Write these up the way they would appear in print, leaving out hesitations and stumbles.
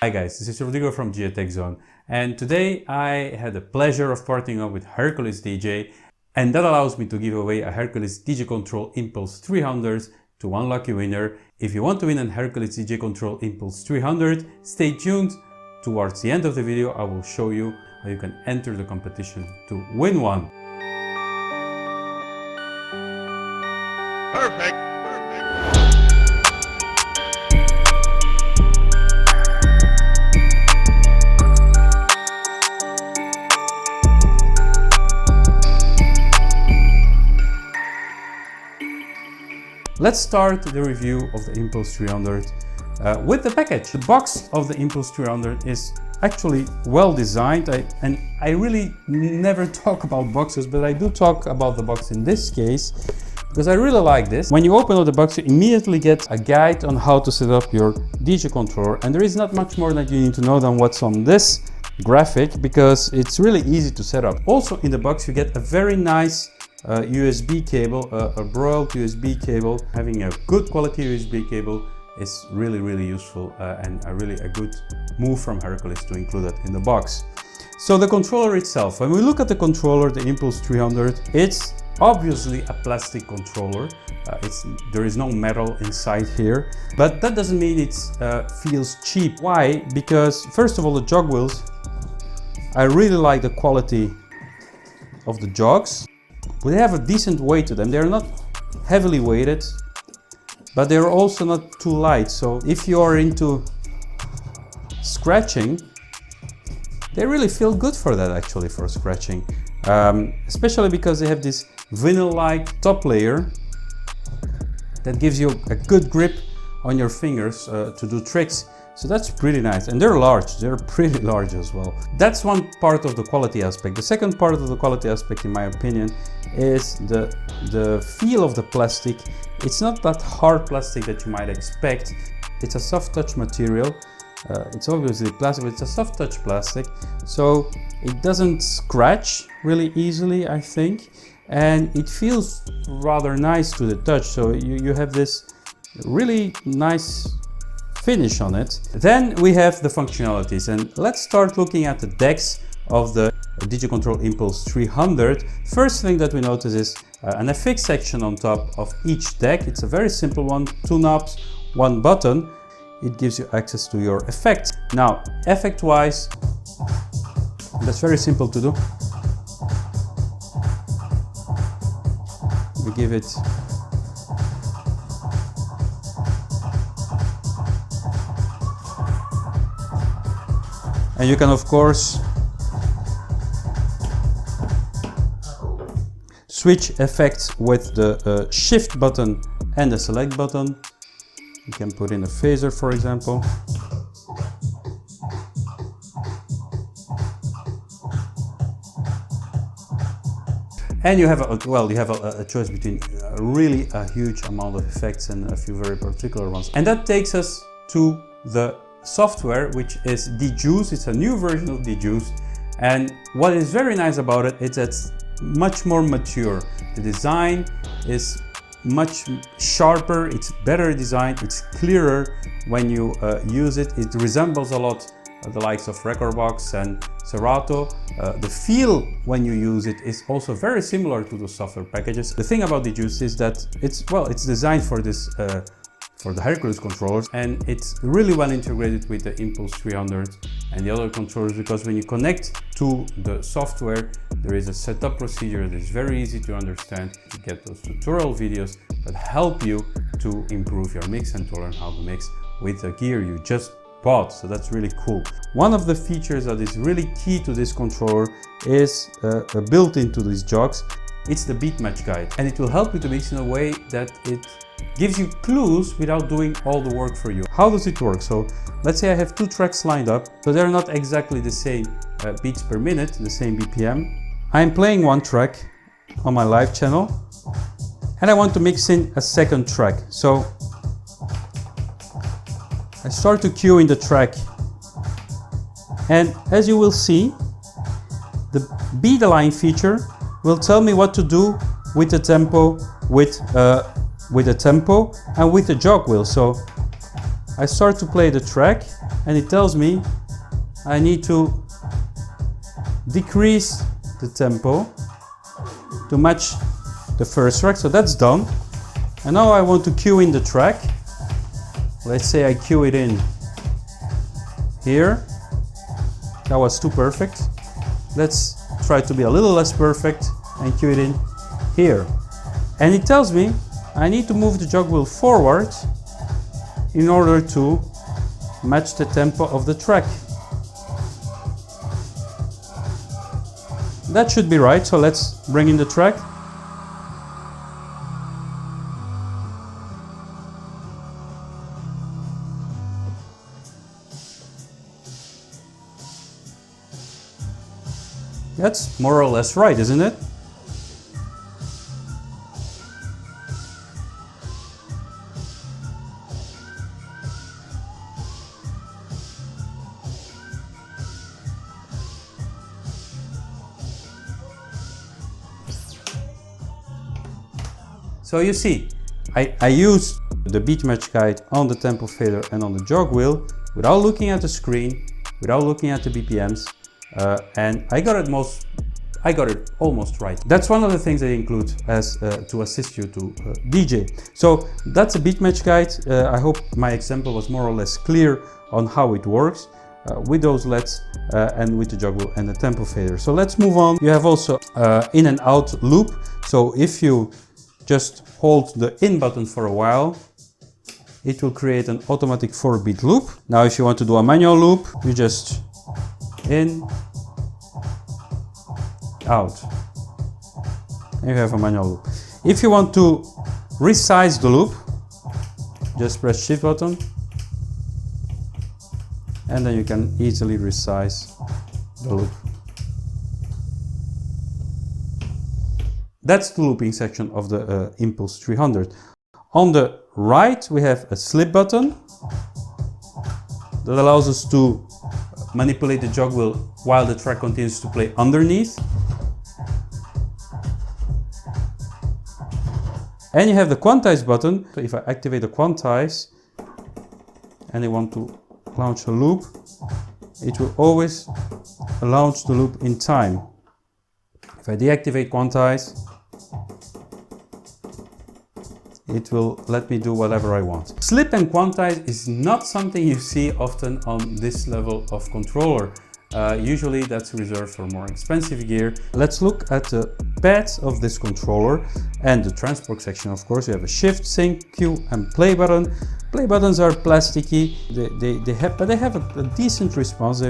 Hi guys, this is Rodrigo from DjTechZone, and today I had the pleasure of partnering up with Hercules DJ, and that allows me to give away a Hercules DJControl Inpulse 300 to one lucky winner. If you want to win an Hercules DJControl Inpulse 300, stay tuned. Towards the end of the video I will show you how you can enter the competition to win one. Perfect. Let's start the review of the Inpulse 300 with the package. The box of the Inpulse 300 is actually well designed, and I really never talk about boxes, but I do talk about the box in this case because I really like this. When you open up the box, you immediately get a guide on how to set up your DJ controller, and there is not much more that you need to know than what's on this graphic because it's really easy to set up. Also in the box you get a very nice USB cable, a broiled USB cable. Having a good quality USB cable is really useful and a good move from Hercules to include that in the box. So the controller itself, when we look at the controller, the Inpulse 300, it's obviously a plastic controller. There is no metal inside here, but that doesn't mean it feels cheap. Why? Because first of all, the jog wheels, I really like the quality of the jogs. They have a decent weight to them. They're not heavily weighted, but they're also not too light. So if you are into scratching, they really feel good for that, actually, for scratching. Especially because they have this vinyl-like top layer that gives you a good grip on your fingers to do tricks. So that's pretty nice, and they're large, they're pretty large as well. That's one part of the quality aspect. The second part of the quality aspect, in my opinion, is the feel of the plastic. It's not that hard plastic that you might expect. It's a soft touch material. It's obviously plastic, but it's a soft touch plastic. So it doesn't scratch really easily, I think. And it feels rather nice to the touch. So you have this really nice finish on it. Then we have the functionalities, and let's start looking at the decks of the DJControl Inpulse 300. First thing that we notice is an FX section on top of each deck. It's a very simple one, 2 knobs, 1 button. It gives you access to your effects. Now, effect wise, that's very simple to do. We give it and you can of course switch effects with the shift button and the select button. You can put in a phaser, for example. And you have a choice between really a huge amount of effects and a few very particular ones. And that takes us to the software, which is DJuice. It's a new version of DJuice, and what is very nice about it is that it's much more mature. The design is much sharper, it's better designed, it's clearer when you use it. It resembles a lot the likes of Recordbox and Serato. The feel when you use it is also very similar to the software packages. The thing about DJuice is that it's designed for this for the Hercules controllers, and it's really well integrated with the Inpulse 300 and the other controllers, because when you connect to the software, there is a setup procedure that is very easy to understand. You get those tutorial videos that help you to improve your mix and to learn how to mix with the gear you just bought. So that's really cool. One of the features that is really key to this controller is built into these jogs. It's the Beatmatch guide, and it will help you to mix in a way that it gives you clues without doing all the work for you. How does it work? So let's say I have 2 tracks lined up, so they're not exactly the same beats per minute, the same BPM. I'm playing one track on my live channel, and I want to mix in a second track. So I start to cue in the track, and as you will see, the beat align feature will tell me what to do with the tempo, with the tempo and with the jog wheel. So I start to play the track and it tells me I need to decrease the tempo to match the first track. So that's done. And now I want to cue in the track. Let's say I cue it in here. That was too perfect. Let's try to be a little less perfect and cue it in here. And it tells me I need to move the jog wheel forward in order to match the tempo of the track. That should be right, so let's bring in the track. That's more or less right, isn't it? So you see, I use the Beatmatch guide on the tempo fader and on the jog wheel without looking at the screen, without looking at the BPMs, and I got it almost right. That's one of the things I include as to assist you to DJ. So that's a Beatmatch guide. I hope my example was more or less clear on how it works with those LEDs and with the jog wheel and the tempo fader. So let's move on. You have also in and out loop. So if you just hold the in button for a while, it will create an automatic 4-beat loop. Now if you want to do a manual loop, you just in, out, and you have a manual loop. If you want to resize the loop, just press shift button and then you can easily resize the loop. That's the looping section of the Impulse 300. On the right we have a slip button that allows us to manipulate the jog wheel while the track continues to play underneath. And you have the quantize button. So if I activate the quantize and I want to launch a loop, it will always launch the loop in time. If I deactivate quantize, it will let me do whatever I want. Slip and quantize is not something you see often on this level of controller. Usually that's reserved for more expensive gear. Let's look at the pads of this controller and the transport section. Of course, you have a shift, sync, cue and play button. Play buttons are plasticky, but they have a decent response.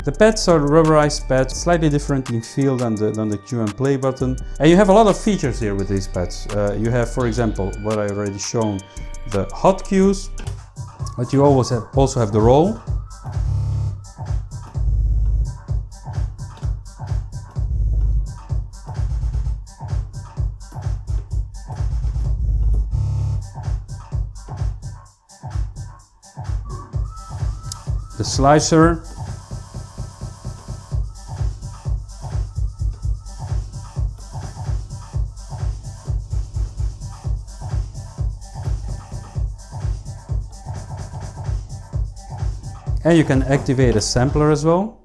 The pads are rubberized pads, slightly different in feel than the cue and play button. And you have a lot of features here with these pads. You have, for example, what I already shown, the hot cues, but you also have the roll. The slicer. And you can activate a sampler as well.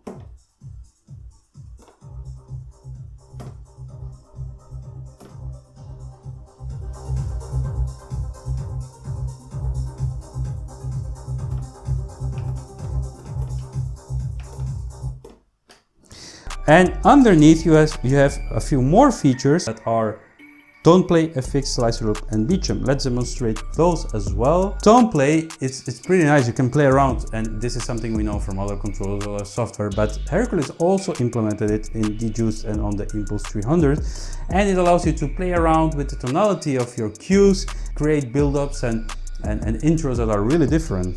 And underneath you have a few more features that are tone play, FX, slicer loop and beat jump. Let's demonstrate those as well. Tone play, it's pretty nice. You can play around, and this is something we know from other controllers or software, but Hercules also implemented it in DJTechZone and on the Impulse 300, and it allows you to play around with the tonality of your cues, create build-ups and intros that are really different.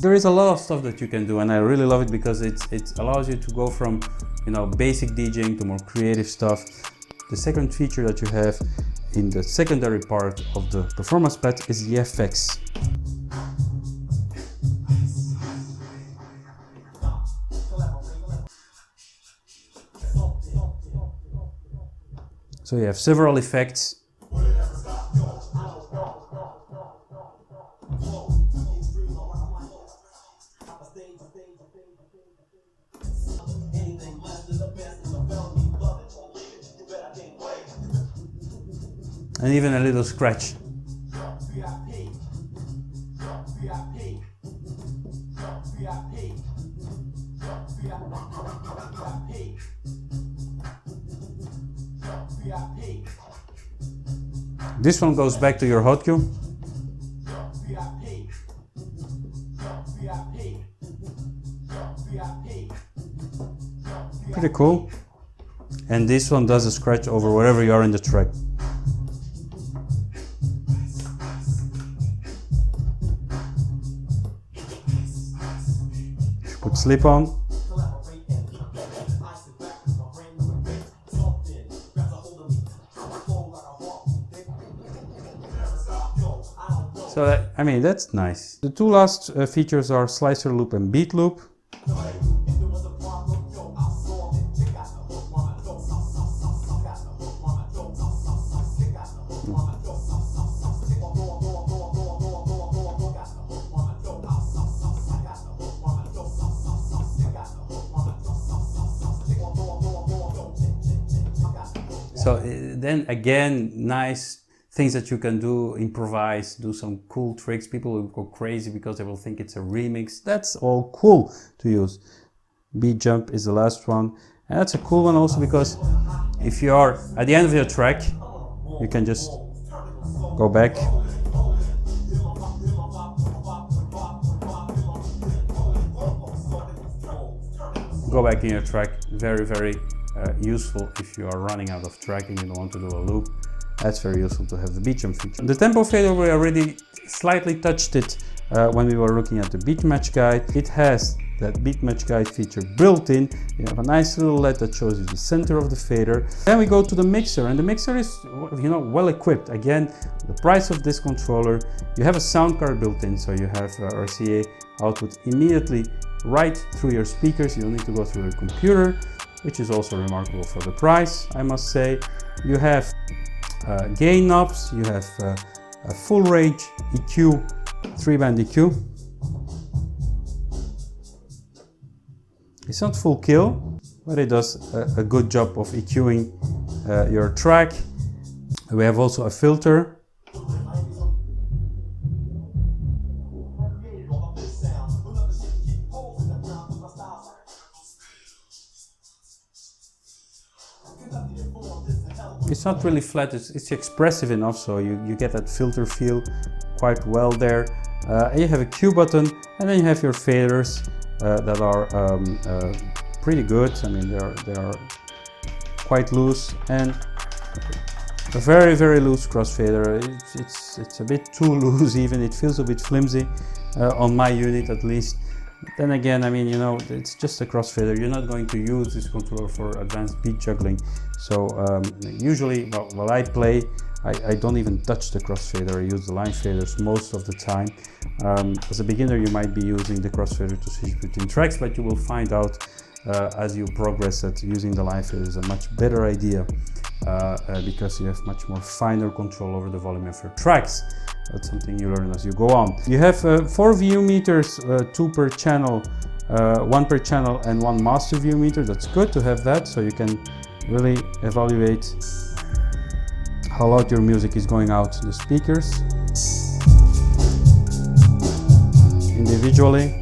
There is a lot of stuff that you can do, and I really love it because it allows you to go from, you know, basic DJing to more creative stuff. The second feature that you have in the secondary part of the performance pad is the FX. So you have several effects. And even a little scratch. This one goes back to your hot cue. Pretty cool. And this one does a scratch over wherever you are in the track. Put slip on. So that, I mean, that's nice. The two last features are slicer loop and beat loop. So then again, nice things that you can do, improvise, do some cool tricks. People will go crazy because they will think it's a remix. That's all cool to use. Beat jump is the last one. And that's a cool one also because if you are at the end of your track, you can just go back. Go back in your track. Very, very useful if you are running out of track and you don't want to do a loop. That's very useful to have the beat jump feature. The tempo fader, we already slightly touched it when we were looking at the Beatmatch guide. It has that Beatmatch guide feature built in. You have a nice little LED that shows you the center of the fader. Then we go to the mixer, and the mixer is, you know, well equipped. Again, the price of this controller, you have a sound card built in, so you have RCA output immediately right through your speakers. You don't need to go through your computer, which is also remarkable for the price, I must say. You have gain knobs, you have a full range EQ, 3-band EQ. It's not full kill, but it does a good job of EQing your track. We have also a filter. It's not really flat, it's expressive enough, so you get that filter feel quite well there. You have a Q button, and then you have your faders that are pretty good. I mean, they are quite loose, and a very, very loose crossfader. It's a bit too loose even. It feels a bit flimsy on my unit at least. Then again, I mean, you know, it's just a crossfader. You're not going to use this controller for advanced beat juggling. So usually, while I play, I don't even touch the crossfader. I use the line faders most of the time. As a beginner, you might be using the crossfader to switch between tracks, but you will find out as you progress that using the line fader is a much better idea because you have much more finer control over the volume of your tracks. That's something you learn as you go on. You have 4 VU meters, 2 per channel, 1 per channel and 1 master VU meter. That's good to have that, so you can really evaluate how loud your music is going out to the speakers individually.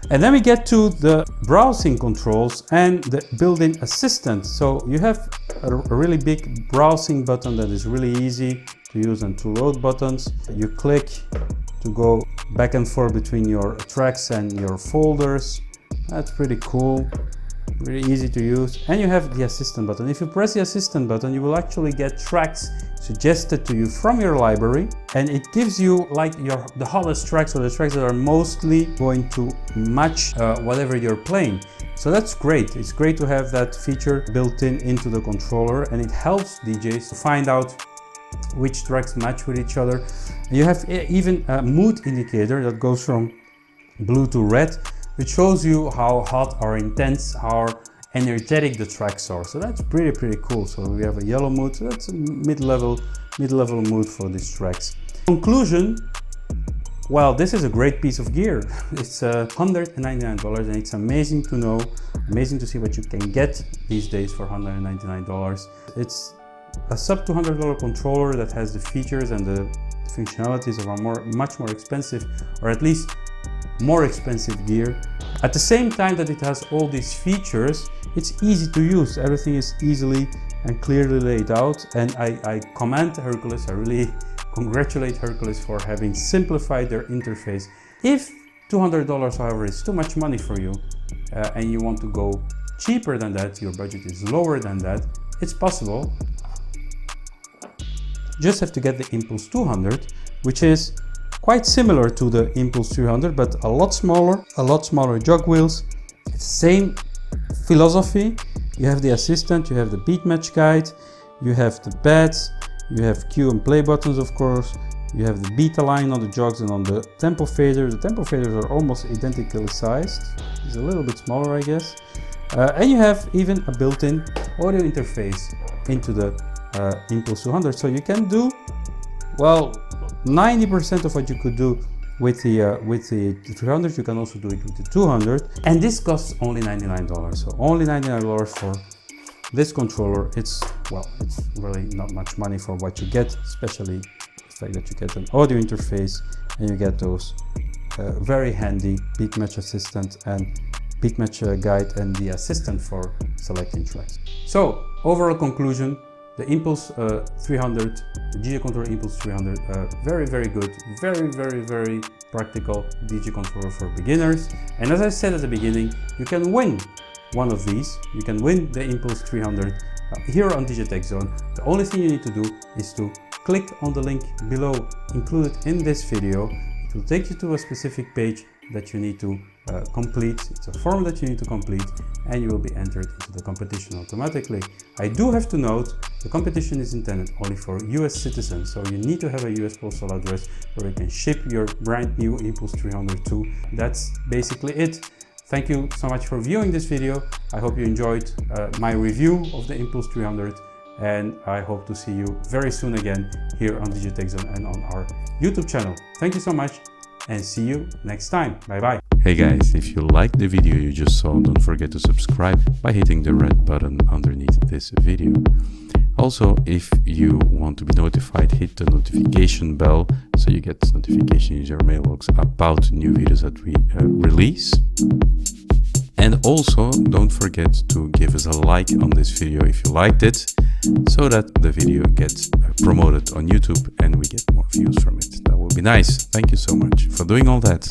And then we get to the browsing controls and the built-in assistant. So you have a really big browsing button that is really easy to use, and 2 load buttons. You click to go back and forth between your tracks and your folders. That's pretty cool. really easy to use. And you have the assistant button. If you press the assistant button, you will actually get tracks suggested to you from your library, and it gives you like the hottest tracks, or the tracks that are mostly going to match whatever you're playing. So that's great. It's great to have that feature built into the controller, and it helps DJs to find out which tracks match with each other. And you have even a mood indicator that goes from blue to red, which shows you how hot or intense, how energetic the tracks are. So that's pretty cool. So we have a yellow mood, so that's a mid-level mood for these tracks. Conclusion, well, this is a great piece of gear. It's $199, and it's amazing to know, amazing to see what you can get these days for $199. It's a sub $200 controller that has the features and the functionalities of a much more expensive, or at least more expensive gear. At the same time that it has all these features, it's easy to use. Everything is easily and clearly laid out, and I commend Hercules. I really congratulate Hercules for having simplified their interface. If $200, however, is too much money for you, and you want to go cheaper than that, your budget is lower than that, it's possible. Just have to get the Impulse 200, which is quite similar to the Impulse 300, but a lot smaller jog wheels. It's the same philosophy. You have the assistant, you have the Beatmatch guide, you have the pads, you have cue and play buttons, of course. You have the beta line on the jogs and on the tempo fader. The tempo faders are almost identically sized. It's a little bit smaller, I guess. And you have even a built-in audio interface into the Impulse 200, so you can do, well, 90% of what you could do with the 300, you can also do it with the 200, and this costs only $99. So only $99 for this controller. It's really not much money for what you get, especially the fact that you get an audio interface and you get those very handy Beatmatch assistant and Beatmatch guide and the assistant for selecting tracks. So overall conclusion, the Impulse 300, the DjControl Impulse 300, very good, very practical DJ controller for beginners. And as I said at the beginning, you can win one of these. You can win the Impulse 300 here on DjTechZone. The only thing you need to do is to click on the link below included in this video. It will take you to a specific page that you need to complete. It's a form that you need to complete, and you will be entered into the competition automatically. I do have to note, the competition is intended only for US citizens, so you need to have a US postal address where you can ship your brand new Impulse 300 to. That's basically it. Thank you so much for viewing this video. I hope you enjoyed my review of the Impulse 300, and I hope to see you very soon again here on DjTechZone and on our YouTube channel. Thank you so much, and see you next time. Bye bye. Hey guys, if you liked the video you just saw, don't forget to subscribe by hitting the red button underneath this video. Also, if you want to be notified, hit the notification bell so you get notifications in your mailbox about new videos that we release. And also, don't forget to give us a like on this video if you liked it, so that the video gets promoted on YouTube and we get more views from it. That would be nice. Thank you so much for doing all that.